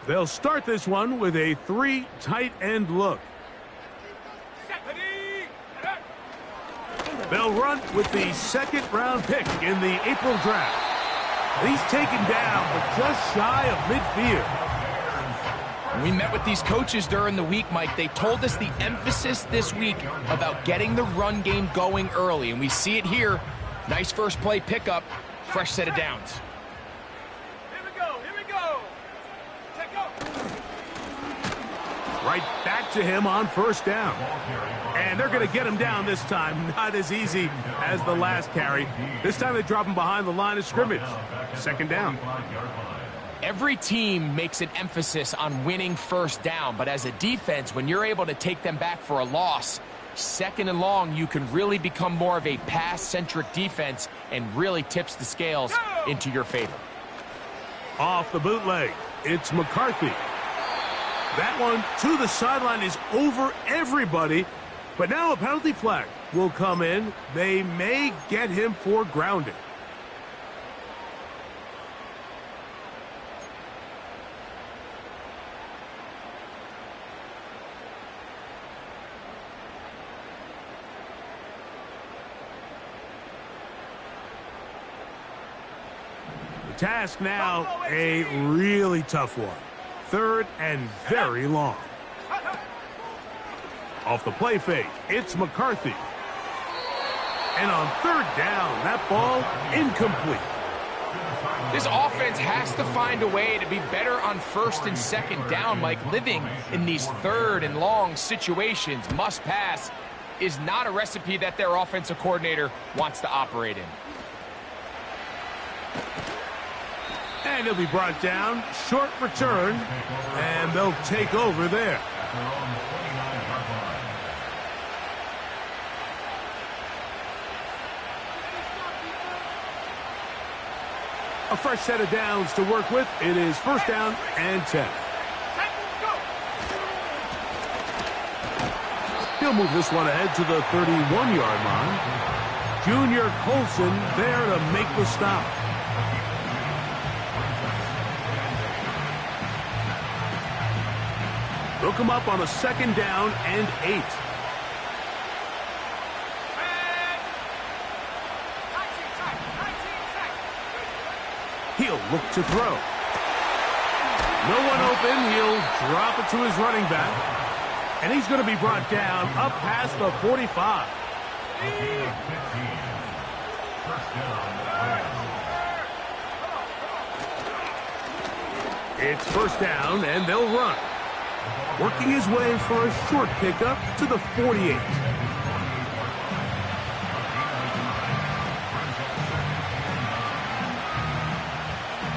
They'll start this one with a 3 tight end look. They'll run with the second-round pick in the April draft. And he's taken down, but just shy of midfield. We met with these coaches during the week, Mike. They told us the emphasis this week about getting the run game going early, and we see it here. Nice first play pickup, fresh set of downs. Here we go. Take go. Right back to him on first down. And they're going to get him down this time. Not as easy as the last carry. This time they drop him behind the line of scrimmage. Second down. Every team makes an emphasis on winning first down, but as a defense, when you're able to take them back for a loss, second and long, you can really become more of a pass-centric defense and really tips the scales into your favor. Off the bootleg, it's McCarthy. That one to the sideline is over everybody, but now a penalty flag will come in. They may get him for grounding. The task now, a really tough one. Third and very long. Off the play fake, it's McCarthy. And on third down, that ball incomplete. This offense has to find a way to be better on first and second down, Mike. Living in these third and long situations, must pass, is not a recipe that their offensive coordinator wants to operate in. And he'll be brought down, short return, and they'll take over there. A fresh set of downs to work with. It is first down and 10. He'll move this one ahead to the 31-yard line. Junior Colson there to make the stop. Hook him up on a second down and 8. He'll look to throw. No one open. He'll drop it to his running back. And he's going to be brought down up past the 45. It's first down, and they'll run. Working his way for a short pickup to the 48.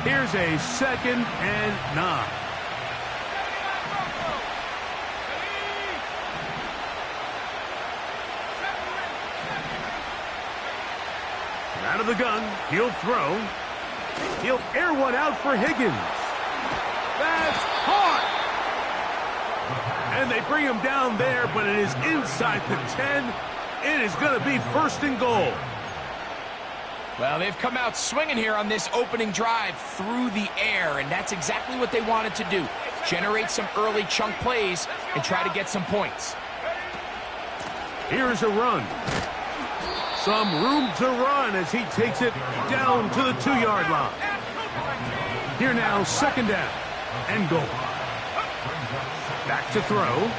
Here's a second and 9. Out of the gun, he'll throw. He'll air one out for Higgins. That's hard. And they bring him down there, but it is inside the 10. It is going to be first and goal. Well, they've come out swinging here on this opening drive through the air, and that's exactly what they wanted to do. Generate some early chunk plays and try to get some points. Here's a run. Some room to run as he takes it down to the 2-yard line. Here now, second down and goal. Back to throw.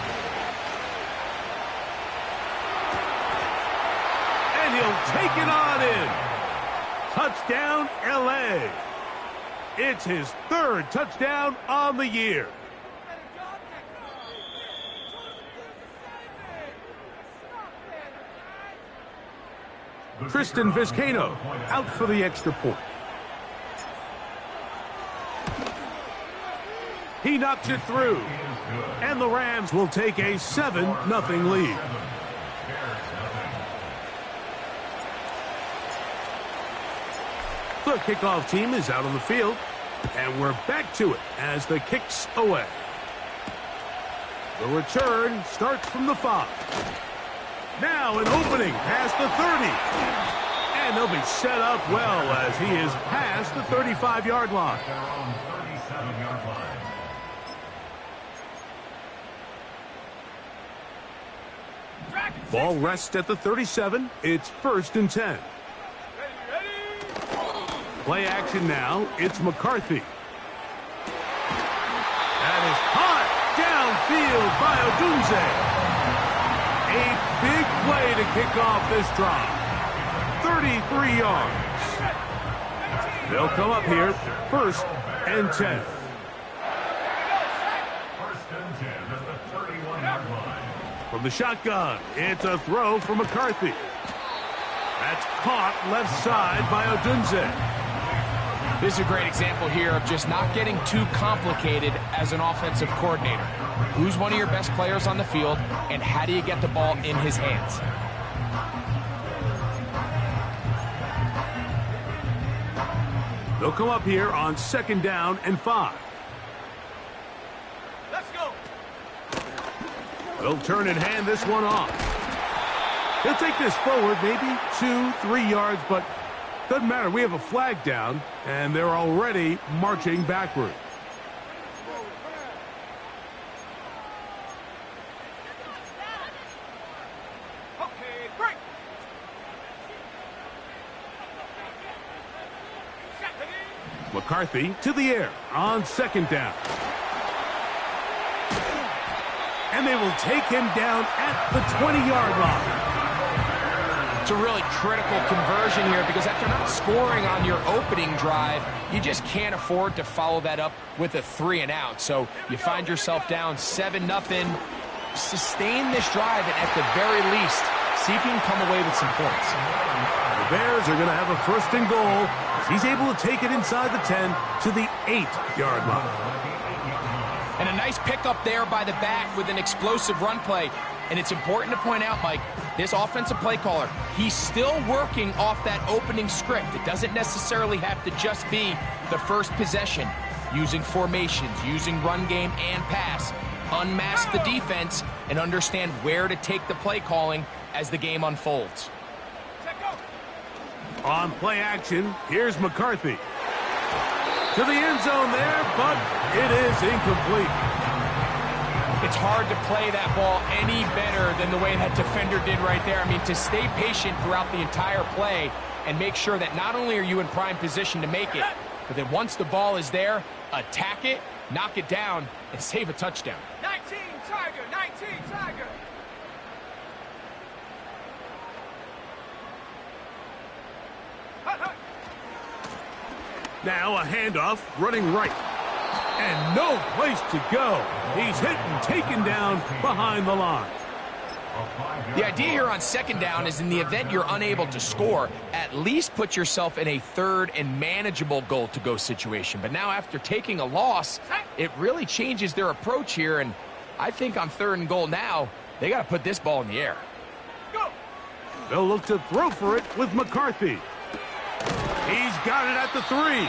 And he'll take it on in. Touchdown, L.A. It's his third touchdown on the year. Tristan Vizcaino out for the extra point. He knocks it through. And the Rams will take a 7-0 lead. The kickoff team is out on the field. And we're back to it as the kick's away. The return starts from the 5. Now an opening past the 30. And they'll be set up well as he is past the 35-yard line. Ball rests at the 37. It's 1st and 10. Play action now. It's McCarthy. That is caught downfield by Odunze. A big play to kick off this drive. 33 yards. They'll come up here, 1st and 10. From the shotgun, it's a throw for McCarthy. That's caught left side by Odunze. This is a great example here of just not getting too complicated as an offensive coordinator. Who's one of your best players on the field, and how do you get the ball in his hands? They'll come up here on 2nd down and 5. Let's go. They'll turn and hand this one off. He'll take this forward maybe 2-3 yards, but doesn't matter. We have a flag down, and they're already marching backward. Okay, break. McCarthy to the air on 2nd down. And they will take him down at the 20-yard line. It's a really critical conversion here because after not scoring on your opening drive, you just can't afford to follow that up with a 3-and-out. So you find yourself down 7-0. Sustain this drive, and at the very least, see if you can come away with some points. The Bears are going to have a 1st and goal as he's able to take it inside the 10 to the 8-yard line. And a nice pickup there by the back with an explosive run play. And it's important to point out, Mike, this offensive play caller, he's still working off that opening script. It doesn't necessarily have to just be the first possession. Using formations, using run game and pass. Unmask the defense and understand where to take the play calling as the game unfolds. On play action, here's McCarthy. To the end zone there, but it is incomplete. It's hard to play that ball any better than the way that defender did right there. I mean, to stay patient throughout the entire play and make sure that not only are you in prime position to make it, but then once the ball is there, attack it, knock it down, and save a touchdown. 19 Tiger, 19 Tiger. Now a handoff running right. And no place to go. He's hit and taken down behind the line. The idea here on 2nd down is in the event you're unable to score, at least put yourself in a 3rd and manageable goal-to-go situation. But now after taking a loss, it really changes their approach here. And I think on 3rd and goal now, they got to put this ball in the air. Go. They'll look to throw for it with McCarthy. He's got it at the 3.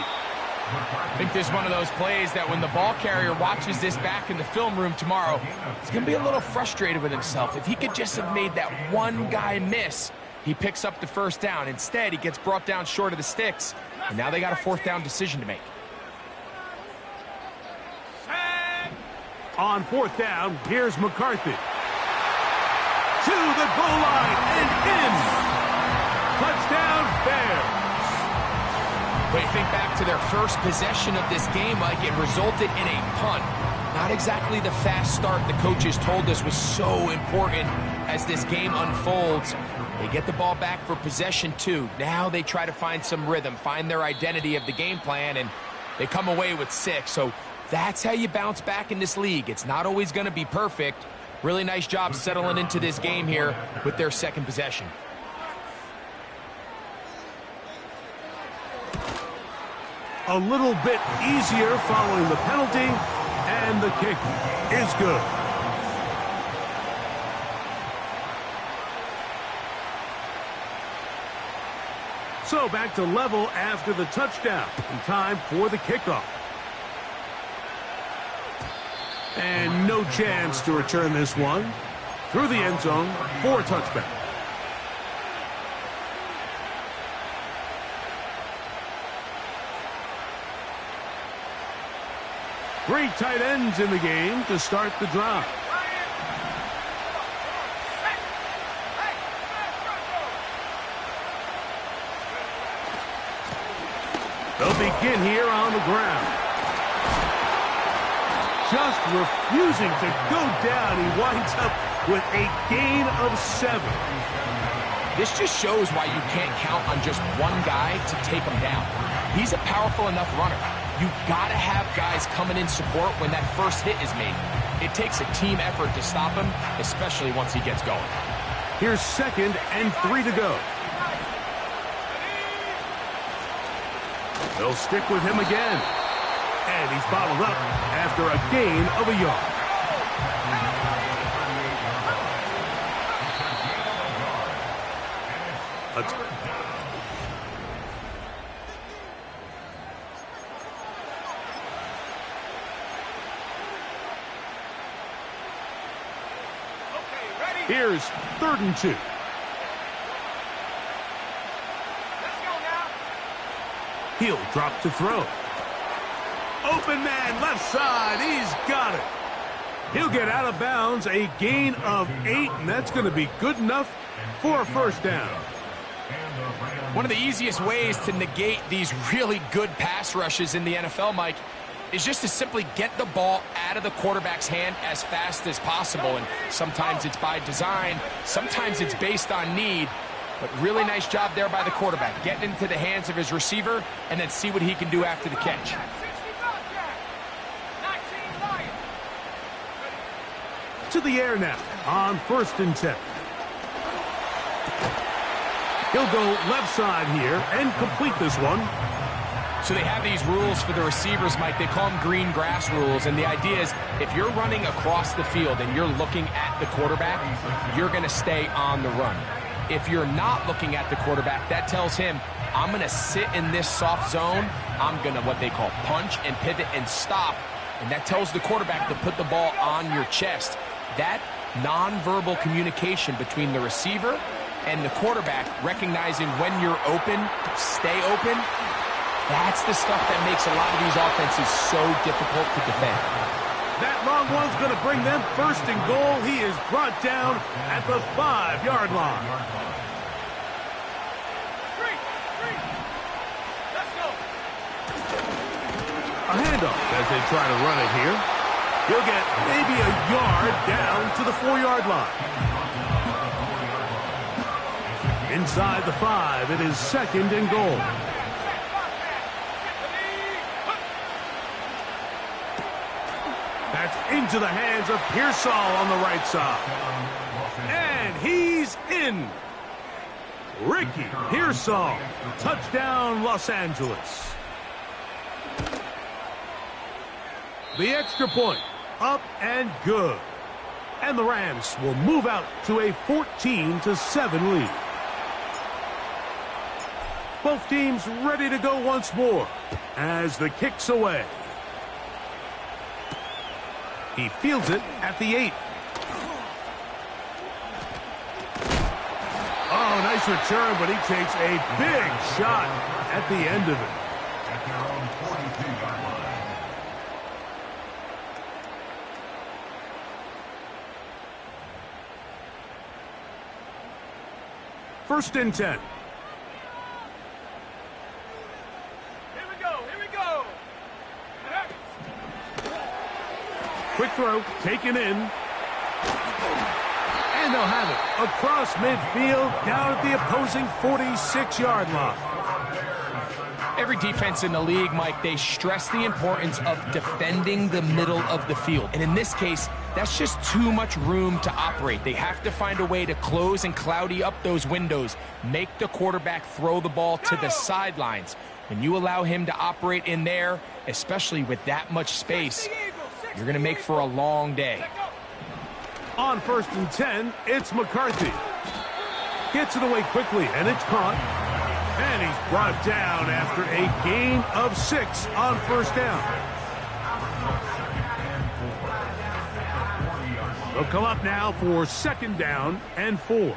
I think this is one of those plays that when the ball carrier watches this back in the film room tomorrow, he's going to be a little frustrated with himself. If he could just have made that one guy miss, he picks up the 1st down. Instead, he gets brought down short of the sticks, and now they got a 4th down decision to make. On 4th down, here's McCarthy. To the goal line and in. Touchdown, Bears. But you think back to their first possession of this game, Mike, it resulted in a punt. Not exactly the fast start the coaches told us was so important as this game unfolds. They get the ball back for possession 2. Now they try to find some rhythm, find their identity of the game plan, and they come away with 6. So that's how you bounce back in this league. It's not always going to be perfect. Really nice job settling into this game here with their 2nd possession. A little bit easier following the penalty, and the kick is good. So back to level after the touchdown, and time for the kickoff. And no chance to return this one through the end zone for a touchback. Three tight ends in the game to start the drive. begin here on the ground. Just refusing to go down. He winds up with a gain of 7. This just shows why you can't count on just one guy to take him down. He's a powerful enough runner. You gotta have guys coming in support when that first hit is made. It takes a team effort to stop him, especially once he gets going. Here's 2nd and 3 to go. They'll stick with him again. And he's bottled up after a gain of a yard. Here's 3rd and 2. Let's go now. He'll drop to throw. Open man, left side. He's got it. He'll get out of bounds, a gain of 8, and that's going to be good enough for a first down. One of the easiest ways to negate these really good pass rushes in the NFL, Mike, is just to simply get the ball out of the quarterback's hand as fast as possible. And sometimes it's by design, sometimes it's based on need. But really nice job there by the quarterback. Getting into the hands of his receiver and then see what he can do after the catch. To the air now on 1st and 10. He'll go left side here and complete this one. So they have these rules for the receivers, Mike. They call them green grass rules. And the idea is if you're running across the field and you're looking at the quarterback, you're going to stay on the run. If you're not looking at the quarterback, that tells him, I'm going to sit in this soft zone. I'm going to what they call punch and pivot and stop. And that tells the quarterback to put the ball on your chest. That nonverbal communication between the receiver and the quarterback, recognizing when you're open, stay open, that's the stuff that makes a lot of these offenses so difficult to defend. That long one's going to bring them 1st and goal. He is brought down at the 5-yard line. Let's go. A handoff as they try to run it here. He'll get maybe a yard down to the 4-yard line. Inside the 5, it is 2nd and goal. That's into the hands of Pearsall on the right side. And he's in. Ricky Pearsall. Touchdown, Los Angeles. The extra point. Up and good. And the Rams will move out to a 14-7 lead. Both teams ready to go once more as the kick's away. He fields it at the 8. Oh, nice return, but he takes a big shot at the end of it. At their own 42-yard line. First and 10. Here we go. Here we go. Quick throw, taken in. And they'll have it across midfield, down at the opposing 46-yard line. Every defense in the league, Mike, they stress the importance of defending the middle of the field. And in this case, that's just too much room to operate. They have to find a way to close and cloudy up those windows, make the quarterback throw the ball to the sidelines. When you allow him to operate in there, especially with that much space, you're going to make for a long day. On 1st and 10, it's McCarthy. Gets it away quickly, and it's caught. And he's brought down after a gain of 6 on 1st down. They'll come up now for 2nd down and 4.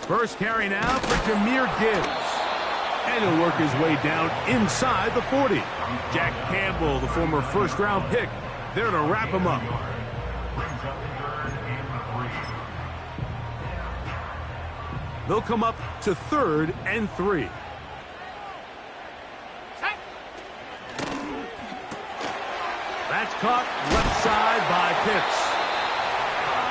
First carry now for Jahmyr Gibbs. And he'll work his way down inside the 40. Jack Campbell, the former first-round pick, there to wrap him up. They'll come up to 3rd and 3. That's caught left side by Pitts.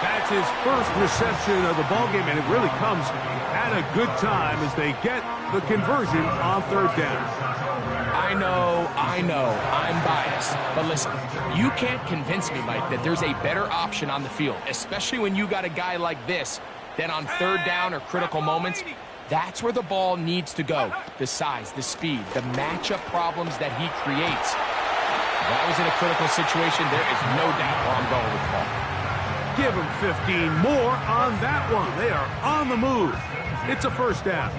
That's his first reception of the ballgame, and it really comes at a good time as they get the conversion on 3rd down. I know, I'm biased. But listen, you can't convince me, Mike, that there's a better option on the field, especially when you got a guy like this, that on 3rd down or critical moments, that's where the ball needs to go. The size, the speed, the matchup problems that he creates. That was in a critical situation. There is no doubt where I'm going with the ball. Give him 15 more on that one. They are on the move. It's a 1st down.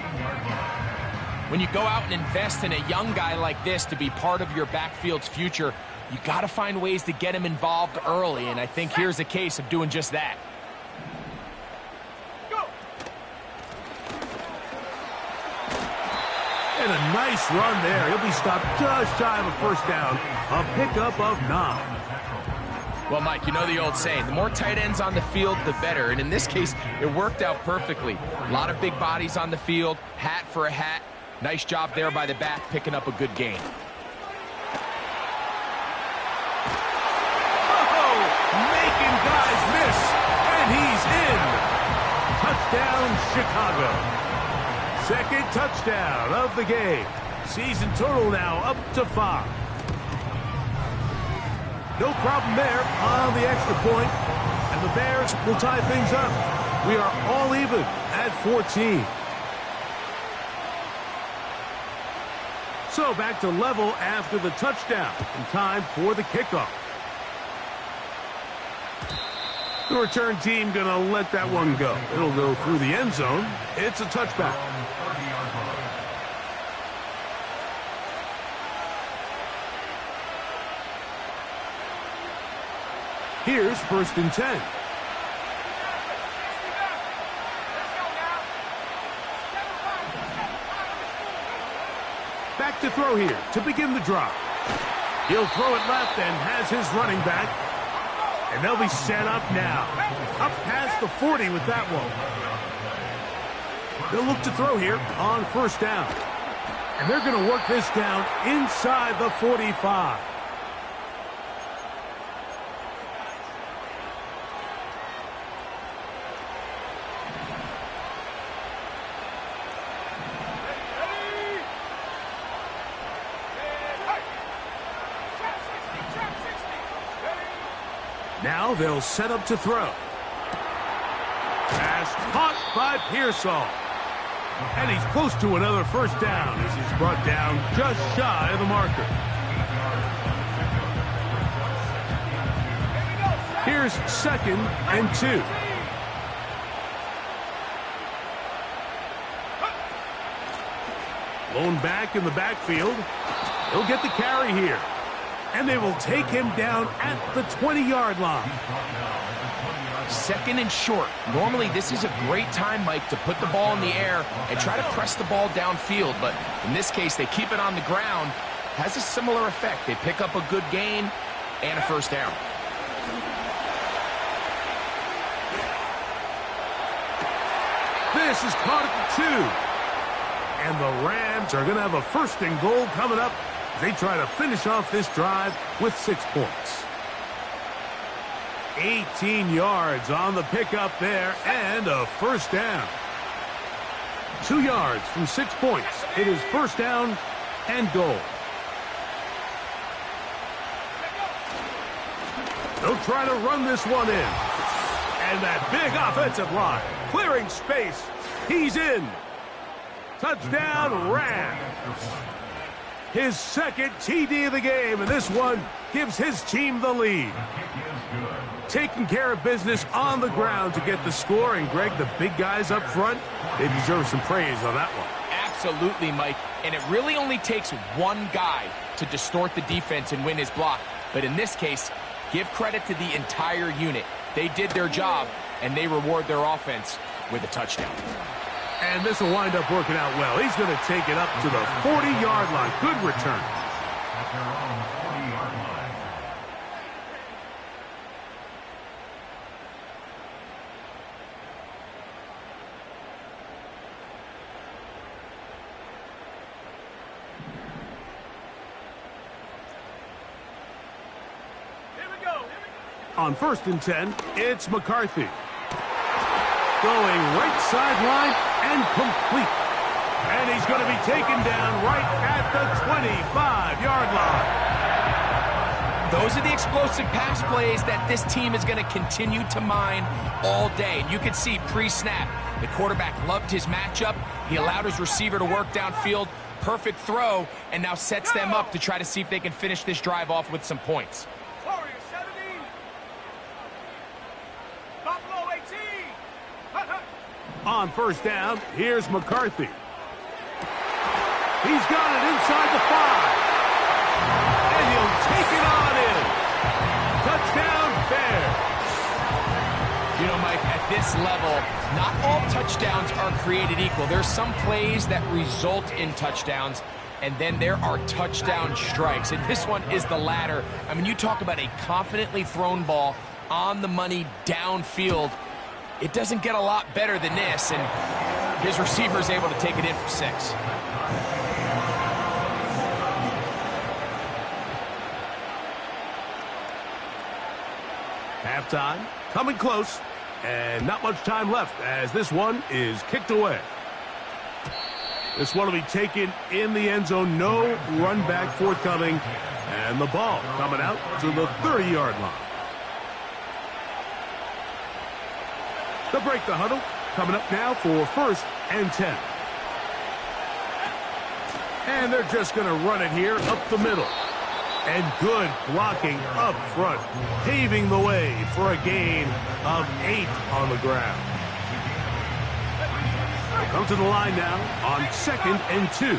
When you go out and invest in a young guy like this to be part of your backfield's future, you got to find ways to get him involved early, and I think here's a case of doing just that. And a nice run there. He'll be stopped just shy of a 1st down. A pickup of 9. Well, Mike, you know the old saying, the more tight ends on the field, the better. And in this case, it worked out perfectly. A lot of big bodies on the field, hat for a hat. Nice job there by the back, picking up a good gain. Oh, making guys miss, and he's in. Touchdown, Chicago. 2nd touchdown of the game. Season total now up to 5. No problem there on the extra point, and the Bears will tie things up. We are all even at 14. So back to level after the touchdown, and time for the kickoff. The return team going to let that one go. It'll go through the end zone. It's a touchback. Here's 1st and 10. Back to throw here to begin the drive. He'll throw it left and has his running back. And they'll be set up now. Up past the 40 with that one. They'll look to throw here on 1st down. And they're going to work this down inside the 45. Now they'll set up to throw. Pass caught by Pearsall. And he's close to another 1st down as he's brought down just shy of the marker. Here's 2nd and 2. Lone back in the backfield. He'll get the carry here. And they will take him down at the 20-yard line. 2nd and short. Normally, this is a great time, Mike, to put the ball in the air and try to press the ball downfield. But in this case, they keep it on the ground. Has a similar effect. They pick up a good gain and a 1st down. This is caught at the 2. And the Rams are going to have a 1st and goal coming up. They try to finish off this drive with 6 points. 18 yards on the pickup there and a 1st down. 2 yards from 6 points. It is 1st down and goal. They'll try to run this one in. And that big offensive line clearing space. He's in. Touchdown, Rams. His 2nd TD of the game, and this one gives his team the lead. Taking care of business on the ground to get the score, and Greg, the big guys up front, they deserve some praise on that one. Absolutely, Mike, and it really only takes one guy to distort the defense and win his block. But in this case, give credit to the entire unit. They did their job, and they reward their offense with a touchdown. And this will wind up working out well. He's going to take it up to the 40-yard line. Good return. On 1st and 10, it's McCarthy. Going right sideline and complete. And he's going to be taken down right at the 25-yard line. Those are the explosive pass plays that this team is going to continue to mine all day. And you can see pre-snap, the quarterback loved his matchup. He allowed his receiver to work downfield. Perfect throw, and now sets them up to try to see if they can finish this drive off with some points. Warriors 70. Buffalo 18. On 1st down, here's McCarthy. He's got it inside the 5. And he'll take it on in. Touchdown, Bears. You know, Mike, at this level, not all touchdowns are created equal. There's some plays that result in touchdowns, and then there are touchdown strikes. And this one is the latter. I mean, you talk about a confidently thrown ball on the money downfield. It doesn't get a lot better than this, and his receiver is able to take it in for 6. Halftime, coming close, and not much time left as this one is kicked away. This one will be taken in the end zone. No run back forthcoming, and the ball coming out to the 30-yard line. They'll break the huddle, coming up now for 1st and 10. And they're just going to run it here up the middle. And good blocking up front, paving the way for a gain of 8 on the ground. They come to the line now on 2nd and 2.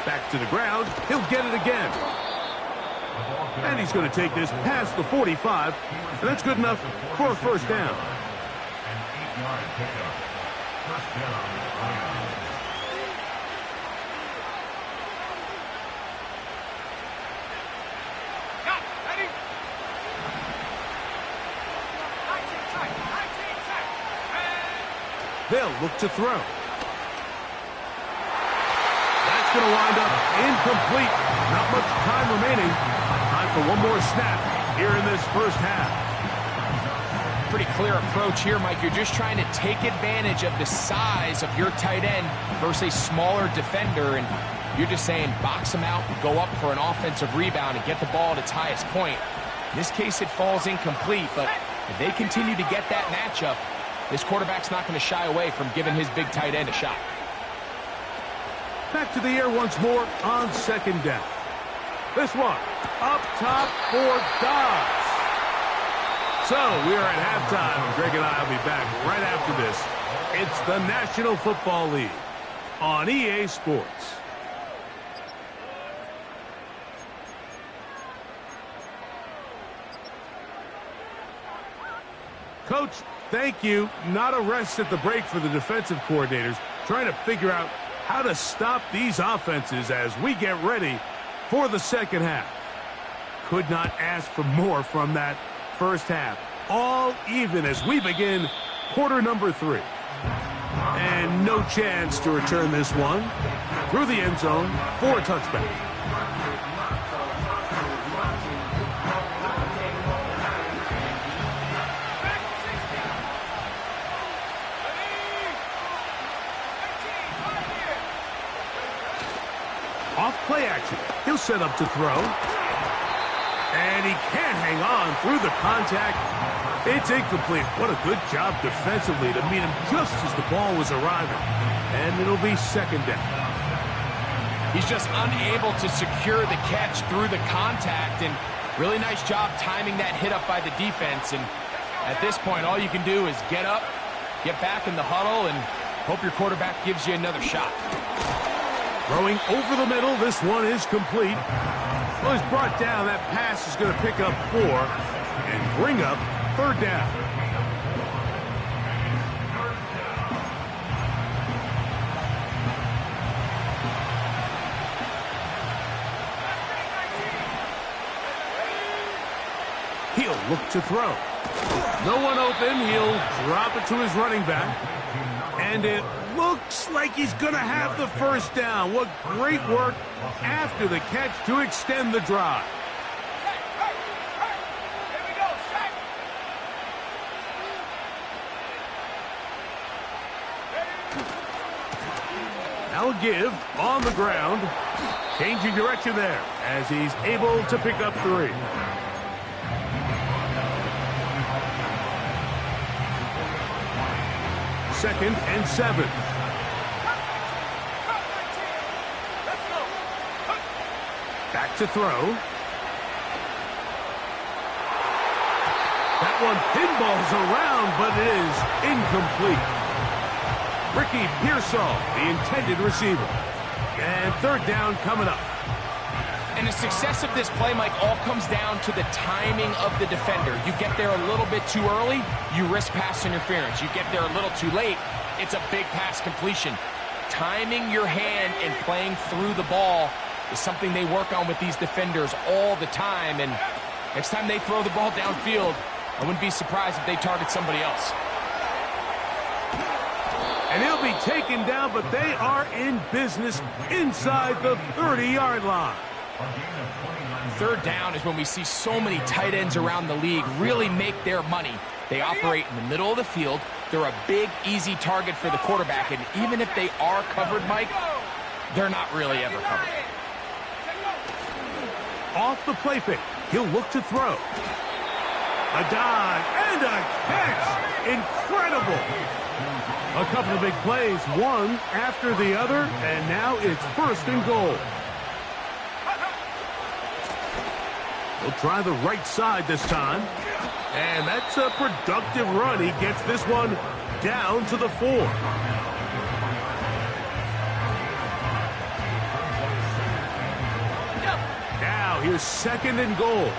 Back to the ground. He'll get it again. And he's going to take this past the 45, and that's good enough for a 1st down. An 8-yard pickup. 1st down, Rams. Got it. Ready? 19 tight. 19 tight. They'll look to throw. That's going to wind up incomplete. Not much time remaining. Time for one more snap here in this 1st half. Pretty clear approach here, Mike. You're just trying to take advantage of the size of your tight end versus a smaller defender, and you're just saying box him out, go up for an offensive rebound, and get the ball at its highest point. In this case, it falls incomplete, but if they continue to get that matchup, this quarterback's not going to shy away from giving his big tight end a shot. Back to the air once more on 2nd down. This one up top for Dobbs. So we are at halftime. Greg and I will be back right after this. It's the National Football League on EA Sports. Coach, thank you. Not a rest at the break for the defensive coordinators, trying to figure out how to stop these offenses as we get ready for the 2nd half. Could not ask for more from that 1st half. All even as we begin quarter number 3. And no chance to return this one through the end zone for a touchback. Off play action. He'll set up to throw. And he can't hang on through the contact. It's incomplete. What a good job defensively to meet him just as the ball was arriving. And it'll be 2nd down. He's just unable to secure the catch through the contact, and really nice job timing that hit up by the defense. And at this point, all you can do is get up, get back in the huddle, and hope your quarterback gives you another shot. Throwing over the middle, this one is complete. Well, he's brought down. That pass is going to pick up 4 and bring up 3rd down. He'll look to throw. No one open. He'll drop it to his running back. And it looks Looks like he's going to have the first down. What great work after the catch to extend the drive. Here we go, sack. Now a give on the ground. Changing direction there as he's able to pick up 3. Second and 7. Let's go. Back to throw. That one pinballs around, but it is incomplete. Ricky Pearsall, the intended receiver. And third down coming up. And the success of this play, Mike, all comes down to the timing of the defender. You get there a little bit too early, you risk pass interference. You get there a little too late, it's a big pass completion. Timing your hand and playing through the ball is something they work on with these defenders all the time. And next time they throw the ball downfield, I wouldn't be surprised if they target somebody else. And he'll be taken down, but they are in business inside the 30-yard line. Third down is when we see so many tight ends around the league really make their money. They operate in the middle of the field. They're a big, easy target for the quarterback. And even if they are covered, Mike, they're not really ever covered. Off the play fake, he'll look to throw. A dive and a catch. Incredible. A couple of big plays, one after the other, and now it's first and goal. He'll try the right side this time. And that's a productive run. He gets this one down to the 4. Now here's second and goal.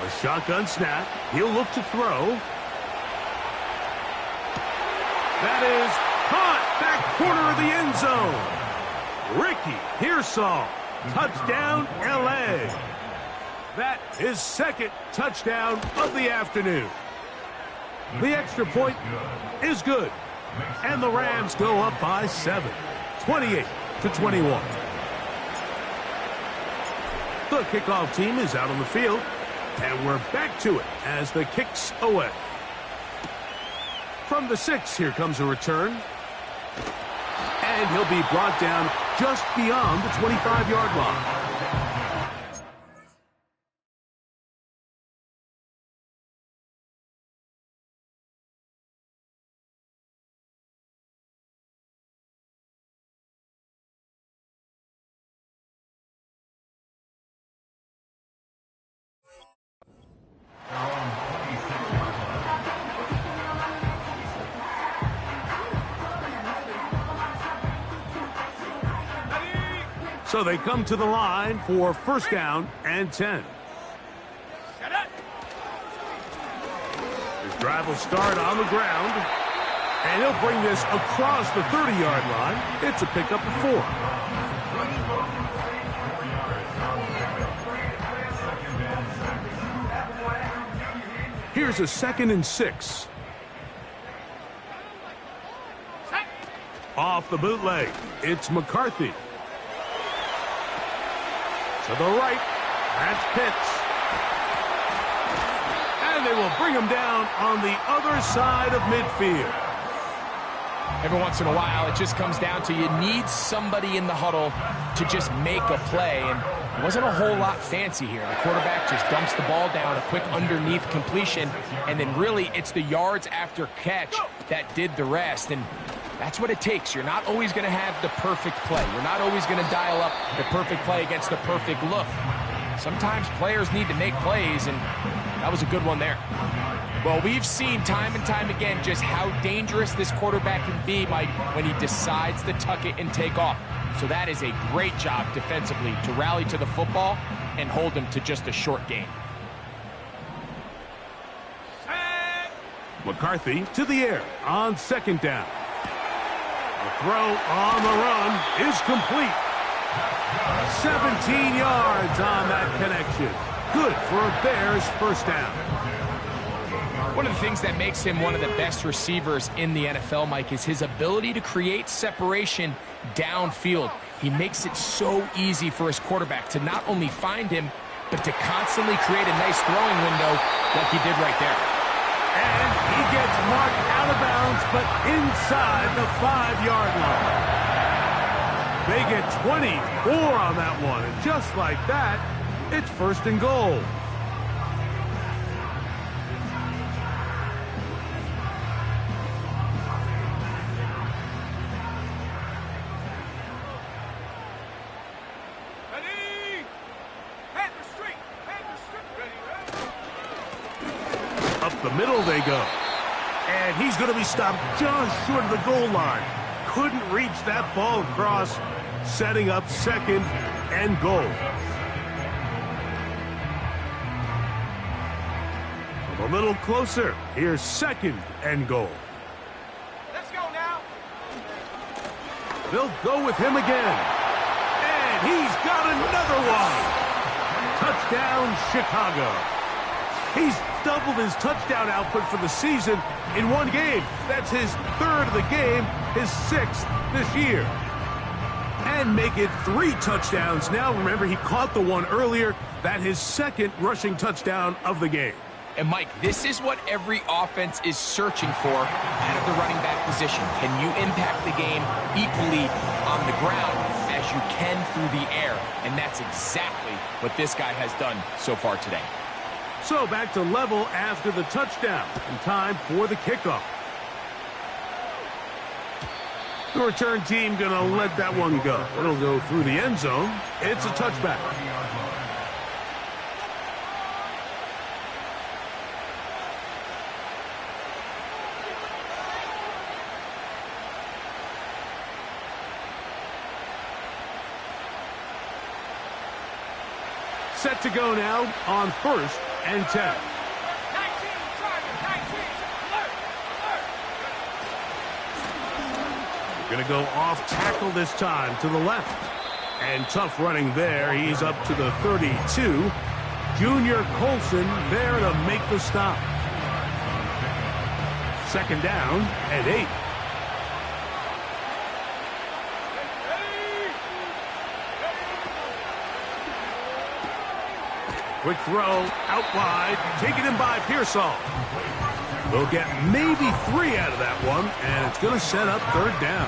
A shotgun snap. He'll look to throw. That is caught back corner of the end zone. Ricky Pearsall, touchdown, L.A. That is second touchdown of the afternoon. The extra point is good, and the Rams go up by 7, 28-21. The kickoff team is out on the field, and we're back to it as the kick's away. From the 6, here comes a return. And he'll be brought down just beyond the 25-yard line. So they come to the line for first down and 10. His drive will start on the ground, and he'll bring this across the 30-yard line. It's a pickup of 4. Here's a second and 6. Off the bootleg, it's McCarthy. To the right, that's Pitts. And they will bring him down on the other side of midfield. Every once in a while, it just comes down to you need somebody in the huddle to just make a play. And it wasn't a whole lot fancy here. The quarterback just dumps the ball down, a quick underneath completion, and then really it's the yards after catch that did the rest. And that's what it takes. You're not always going to have the perfect play. You're not always going to dial up the perfect play against the perfect look. Sometimes players need to make plays, and that was a good one there. Well, we've seen time and time again just how dangerous this quarterback can be, Mike, when he decides to tuck it and take off. So that is a great job defensively to rally to the football and hold him to just a short gain. McCarthy to the air on second down. The throw on the run is complete. 17 yards on that connection. Good for a Bears first down. One of the things that makes him one of the best receivers in the NFL, Mike, is his ability to create separation downfield. He makes it so easy for his quarterback to not only find him, but to constantly create a nice throwing window like he did right there. And he gets marked out of bounds, but inside the 5-yard line. They get 24 on that one, and just like that, it's first and goal. Up the middle they go. And he's going to be stopped just short of the goal line. Couldn't reach that ball across, setting up second and goal. A little closer. Here's second and goal. Let's go now. They'll go with him again. And he's got another one. Touchdown, Chicago. He's doubled his touchdown output for the season in one game. That's his third of the game, his sixth this year. And make it 3 touchdowns now. Remember, he caught the one earlier. That's his second rushing touchdown of the game. And, Mike, this is what every offense is searching for out of the running back position. Can you impact the game equally on the ground as you can through the air? And that's exactly what this guy has done so far today. So back to level after the touchdown, and time for the kickoff. The return team going to let that one go. It'll go through the end zone. It's a touchback. Set to go now on 1st and 10. 19, alert, alert. Going to go off tackle this time to the left. And tough running there. He's up to the 32. Junior Colson there to make the stop. Second down and 8. Quick throw out wide, taken in by Pearsall. They'll get maybe 3 out of that one, and it's going to set up third down.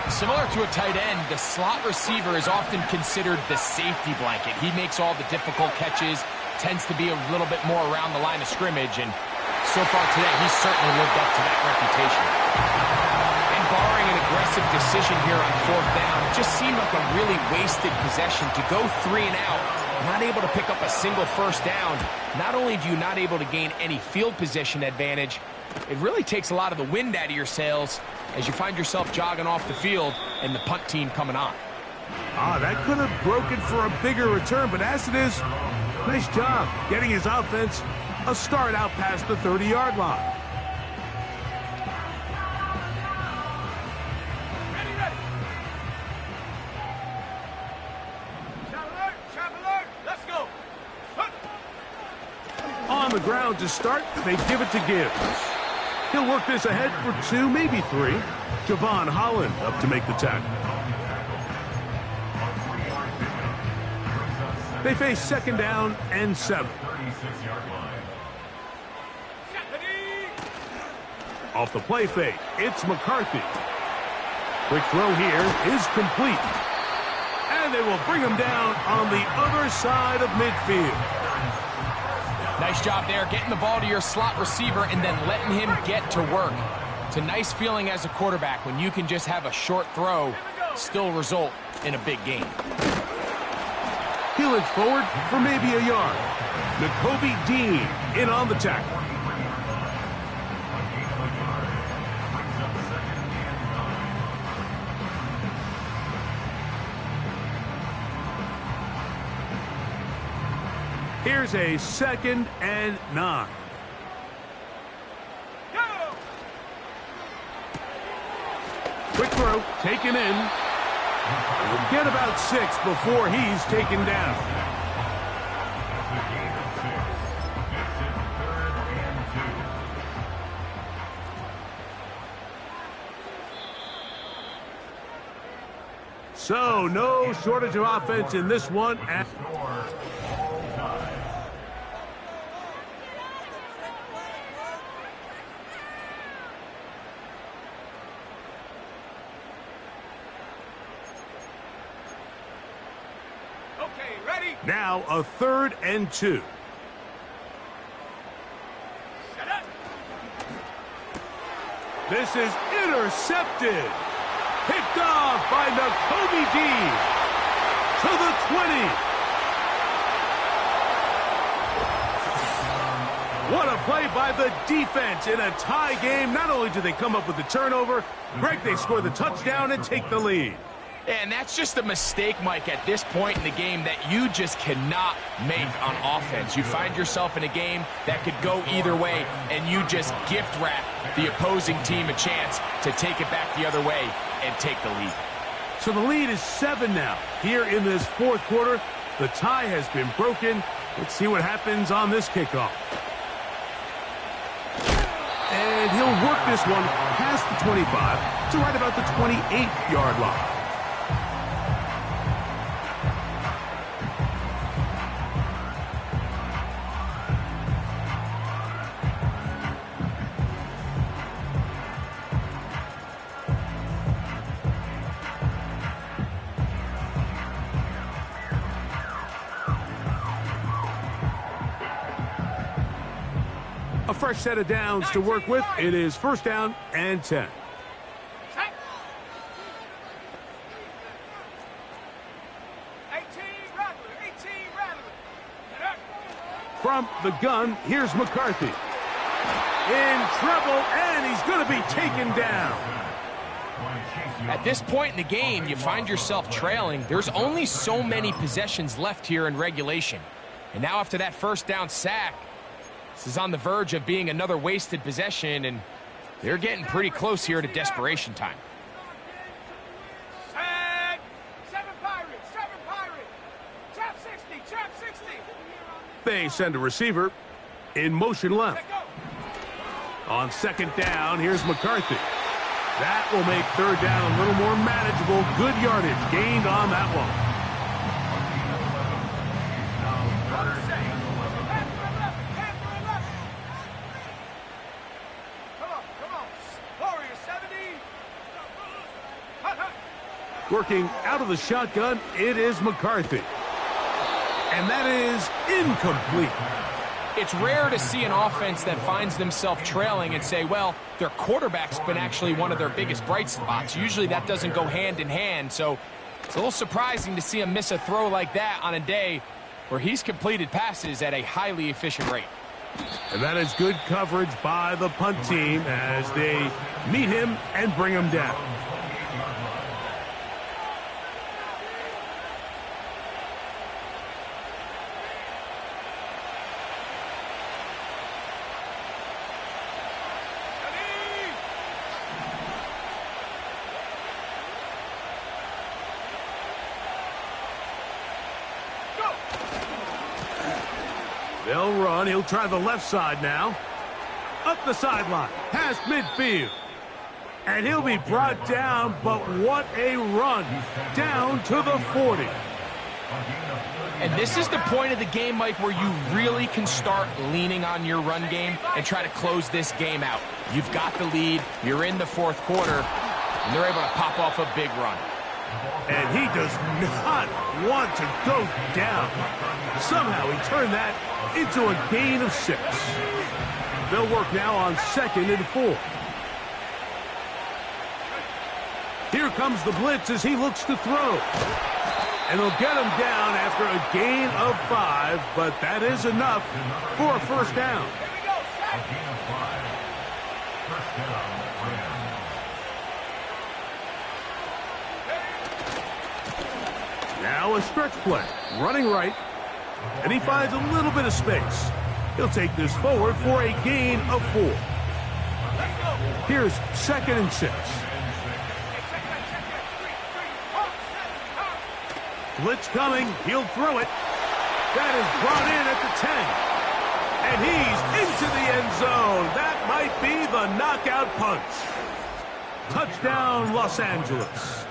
Similar to a tight end, the slot receiver is often considered the safety blanket. He makes all the difficult catches, tends to be a little bit more around the line of scrimmage, and so far today, he's certainly lived up to that reputation. And barring an aggressive decision here on 4th down, it just seemed like a really wasted possession to go 3 and out. Not able to pick up a single first down. Not only do you not able to gain any field position advantage, it really takes a lot of the wind out of your sails as you find yourself jogging off the field and the punt team coming on. That could have broken for a bigger return, but as it is, nice job getting his offense a start out past the 30-yard line. On the ground to start, they give it to Gibbs. He'll work this ahead for 2, maybe 3. Javon Holland up to make the tackle. They face second down and 7. Off the play fake, it's McCarthy. Quick throw here is complete. And they will bring him down on the other side of midfield. Nice job there, getting the ball to your slot receiver and then letting him get to work. It's a nice feeling as a quarterback when you can just have a short throw still result in a big game. He'll edge forward for maybe a yard. Nakobe Dean in on the tackle. Here's a 2nd and 9. Quick throw, taken in. We'll get about 6 before he's taken down. So, no shortage of offense in this one. Score, all time. Okay, ready? Now a 3rd and 2. Set up. This is intercepted. Picked off by Nakobe Dean to the 20. What a play by the defense in a tie game. Not only do they come up with the turnover, Greg, they score the touchdown and take the lead. And that's just a mistake, Mike, at this point in the game that you just cannot make on offense. You find yourself in a game that could go either way, and you just gift wrap the opposing team a chance to take it back the other way and take the lead. So the lead is 7 now. Here in this 4th quarter, the tie has been broken. Let's see what happens on this kickoff. And he'll work this one past the 25 to right about the 28-yard line. A fresh set of downs to work with. It is 1st down and 10. Set. 18 Rattler. 18 Rattler. Set up. From the gun, here's McCarthy. In trouble, and he's going to be taken down. At this point in the game, you find yourself trailing. There's only so many possessions left here in regulation. And now after that 1st down sack, this is on the verge of being another wasted possession, and they're getting pretty close here to desperation time. Set. 7 Pirates. 7 Pirates. Trap 60. Trap 60. They send a receiver in motion left. Let go. On 2nd down, here's McCarthy. That will make 3rd down a little more manageable. Good yardage gained on that one. Working out of the shotgun, it is McCarthy. And that is incomplete. It's rare to see an offense that finds themselves trailing and say, well, their quarterback's been actually one of their biggest bright spots. Usually that doesn't go hand in hand, so it's a little surprising to see him miss a throw like that on a day where he's completed passes at a highly efficient rate. And that is good coverage by the punt team as they meet him and bring him down. They'll run. He'll try the left side now. Up the sideline. Past midfield. And he'll be brought down, but what a run. Down to the 40. And this is the point of the game, Mike, where you really can start leaning on your run game and try to close this game out. You've got the lead. You're in the 4th quarter, and they're able to pop off a big run. And he does not want to go down. Somehow he turned that into a gain of 6. They'll work now on 2nd and 4. Here comes the blitz as he looks to throw. And they'll get him down after a gain of 5, but that is enough for a 1st down. Here we go. Set. A gain of 5. 1st down, Rams. Now a stretch play, running right, and he finds a little bit of space. He'll take this forward for a gain of 4. Here's 2nd and 6. Blitz coming, he'll throw it. That is brought in at the 10. And he's into the end zone. That might be the knockout punch. Touchdown, Los Angeles.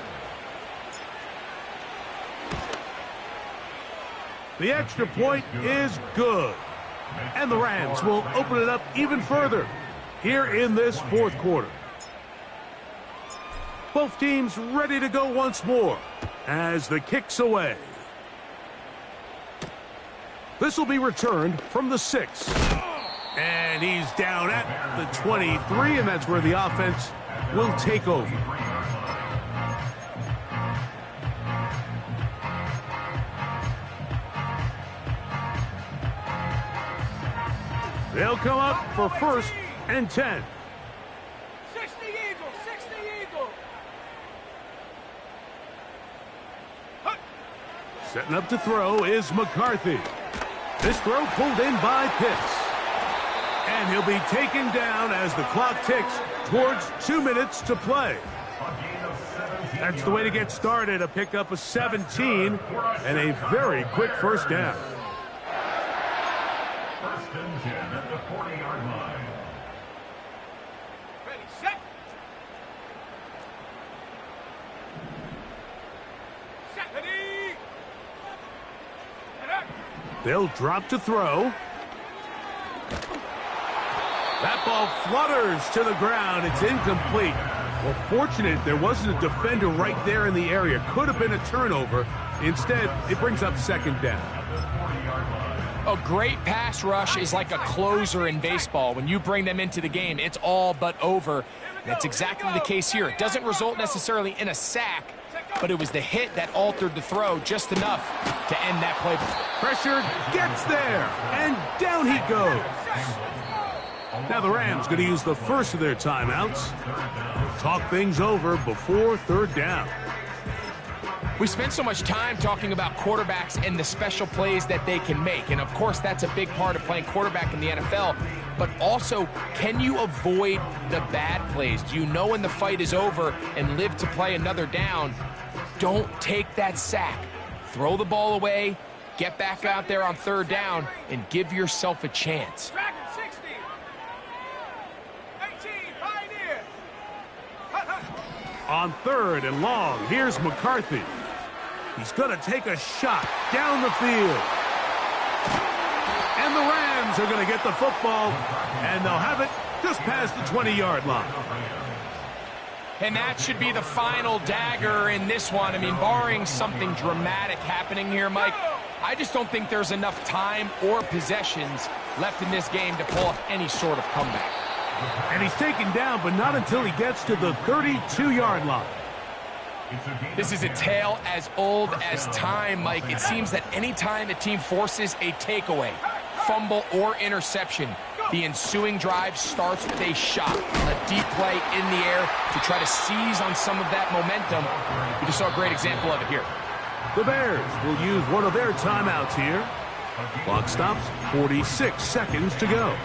The extra point is good. And the Rams will open it up even further here in this fourth quarter. Both teams ready to go once more as the kick's away. This will be returned from the 6. And he's down at the 23, and that's where the offense will take over. They'll come up for 1st and 10. 60 Eagle, 60 Eagle. Setting up to throw is McCarthy. This throw pulled in by Pitts. And he'll be taken down as the clock ticks towards 2 minutes to play. That's the way to get started, a pickup of 17 and a very quick first down. 1st and 10 at the 40-yard line. Ready, set. Set, ready. And up. They'll drop to throw. That ball flutters to the ground. It's incomplete. Well, fortunate there wasn't a defender right there in the area. Could have been a turnover. Instead, it brings up 2nd down. A great pass rush is like a closer in baseball. When you bring them into the game, it's all but over. And that's exactly the case here. It doesn't result necessarily in a sack, but it was the hit that altered the throw just enough to end that play. Pressure gets there, and down he goes. Now the Rams going to use the first of their timeouts. Talk things over before 3rd down. We spend so much time talking about quarterbacks and the special plays that they can make. And, of course, that's a big part of playing quarterback in the NFL. But also, can you avoid the bad plays? Do you know when the fight is over and live to play another down? Don't take that sack. Throw the ball away, get back out there on 3rd down, and give yourself a chance. Dragon 60. 18, Pioneer. On 3rd and long, here's McCarthy. He's going to take a shot down the field. And the Rams are going to get the football, and they'll have it just past the 20-yard line. And that should be the final dagger in this one. I mean, barring something dramatic happening here, Mike, I just don't think there's enough time or possessions left in this game to pull off any sort of comeback. And he's taken down, but not until he gets to the 32-yard line. This is a tale as old as time, Mike. It seems that any time a team forces a takeaway, fumble, or interception, the ensuing drive starts with a shot, a deep play in the air to try to seize on some of that momentum. We just saw a great example of it here. The Bears will use one of their timeouts here. Clock stops, 46 seconds to go.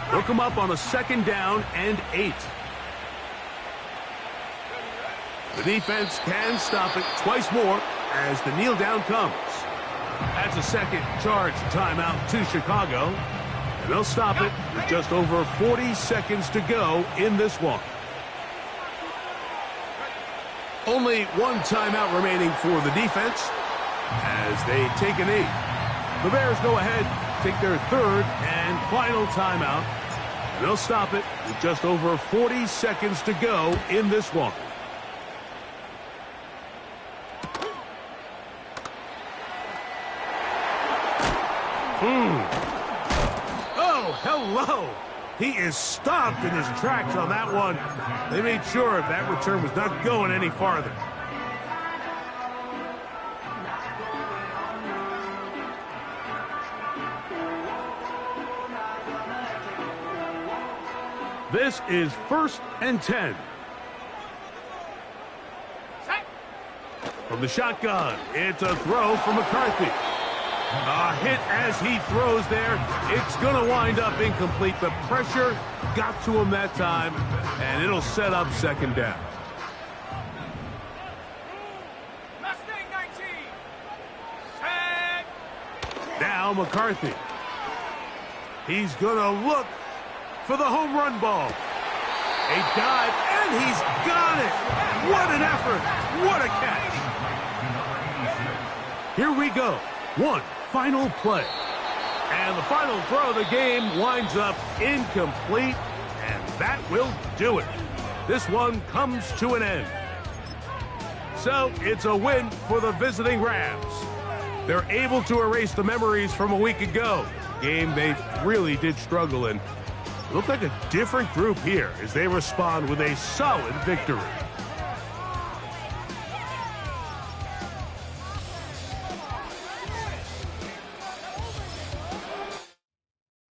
They'll come up on a 2nd down and 8. The defense can stop it twice more as the kneel down comes. That's a 2nd charge timeout to Chicago. And they'll stop it with just over 40 seconds to go in this one. Only one timeout remaining for the defense as they take a knee. The Bears go ahead, take their 3rd and final timeout. And they'll stop it with just over 40 seconds to go in this one. Oh, hello. He is stopped in his tracks on that one. They made sure that return was not going any farther. This is 1st and 10. From the shotgun, it's a throw from McCarthy. A hit as he throws there. It's going to wind up incomplete. The pressure got to him that time, and it'll set up 2nd down. Mustang 19. Set. Now McCarthy. He's going to look for the home run ball. A dive, and he's got it! What an effort! What a catch! Here we go. One final play. And the final throw of the game winds up incomplete, and that will do it. This one comes to an end. So it's a win for the visiting Rams. They're able to erase the memories from a week ago. Game they really did struggle in. It looked like a different group here as they respond with a solid victory.